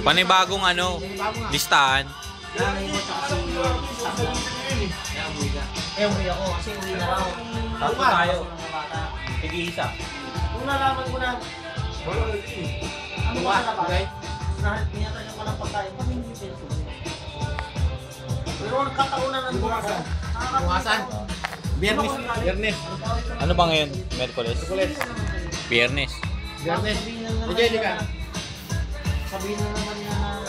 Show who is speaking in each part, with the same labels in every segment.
Speaker 1: Panibagong ano, listahan.
Speaker 2: Uwi ako kasi uwi na raw.
Speaker 1: Ako tayo. Tig-isa.
Speaker 2: Kung nalaman ko na, ano ba na ba? Pinatay ko ng pagkain, pag hindi peso. Pero nagkataunan ng bukasan.
Speaker 3: Bukasan? Biyernes. Biyernes.
Speaker 1: Ano ba ngayon? Merkules? Biyernes.
Speaker 3: Biyernes. Sige, hindi ka.
Speaker 2: Sabihin na naman niya na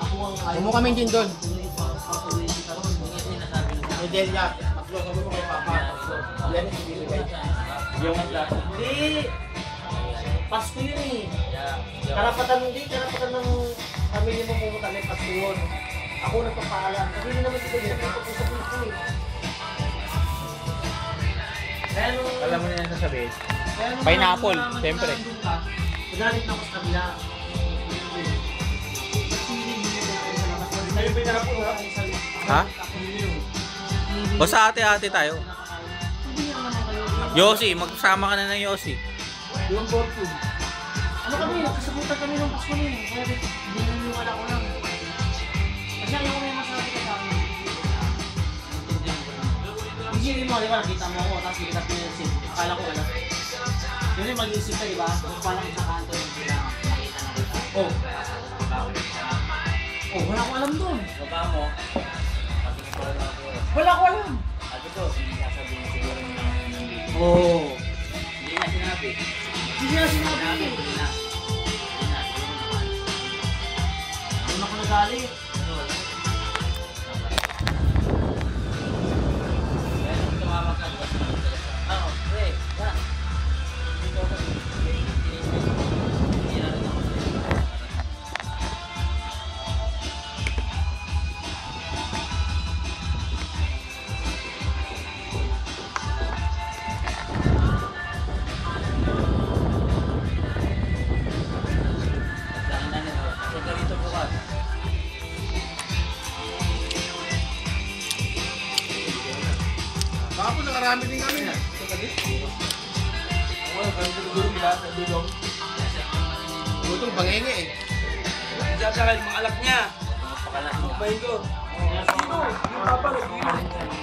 Speaker 2: ako ang ayaw.
Speaker 3: Humo kaming din doon.
Speaker 2: Patuloy si Taron.
Speaker 3: May Delia. Tatlo, sabi mo kay Papa. Biyernes, ibibigay.
Speaker 2: Hindi. Pasko yun eh. Karapatan ng pamilya mo pumunta may Pasko yun. Ako nagpapaalam. Kasi hindi naman ito yung pag-usap ko eh. Kaya nung...
Speaker 3: Alam mo na yan sasabihin.
Speaker 1: Pineapple, siyempre.
Speaker 2: Magalit na ako sa kabila.
Speaker 3: Sa'yo pineapple ha?
Speaker 1: Ha? O sa ate-ate tayo. Yossi, magsama ka na ng Yossi.
Speaker 3: Yung board food.
Speaker 2: Ano kami? Nagkasabutan kami ng Pasko nun. Kaya hindi naniwala ko lang. Kasi ayaw ko may masabi ka sa akin. Isipin mo, di ba? Nakita mo ako, tapos kita pinilsin. Akala ko wala. Yun yung mag-iisip ka, di ba? Kung palang sa kanto yung nakita na kita. Oh. Oh, wala ko alam dun.
Speaker 4: Baba mo, patingin ko lang ako.
Speaker 2: Wala ko alam.
Speaker 4: Sabi ko, sasabihin siguro nyo na nandito.
Speaker 2: Oh.
Speaker 4: Hindi na sinabi.
Speaker 2: Hindi na sinabi.
Speaker 4: Hindi na.
Speaker 2: Ano ako nagalit?
Speaker 4: Kaya nung tumawag ka, di ba? Oo, pre, ba? Dito ako. Hindi na rin ako.
Speaker 3: Kapag nakarami din kami na. Lutong bangenge eh.
Speaker 4: Diyan sa akin, mga alak niya. Magbahin ko. Sino? Yung papa,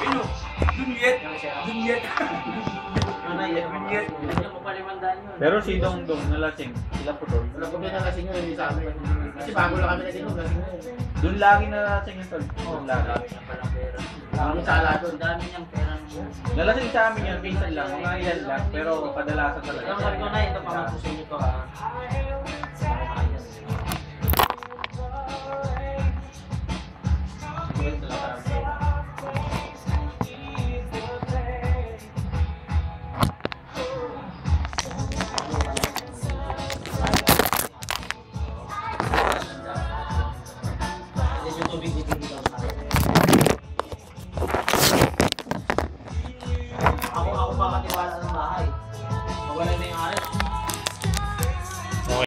Speaker 4: Pino. Dunyet. Dunyet. Dunyet.
Speaker 2: Hindi mo pa 500 yun.
Speaker 1: Pero si Dong Dong nalasing. Sila po tol.
Speaker 3: Wala ko na lasing yun, hindi sa amin. Kasi bago lang kami lasing yun, lasing yun.
Speaker 1: Doon lagi nalasing yung tol. Doon lagi.
Speaker 3: Kami sala doon.
Speaker 2: Ang dami niyang pera mo.
Speaker 1: Nalasing sa amin yan, minsan lang. Mga ilan lang. Pero kadalasan talaga.
Speaker 2: Yung sabi ko na, ito pa masusunod ko ha.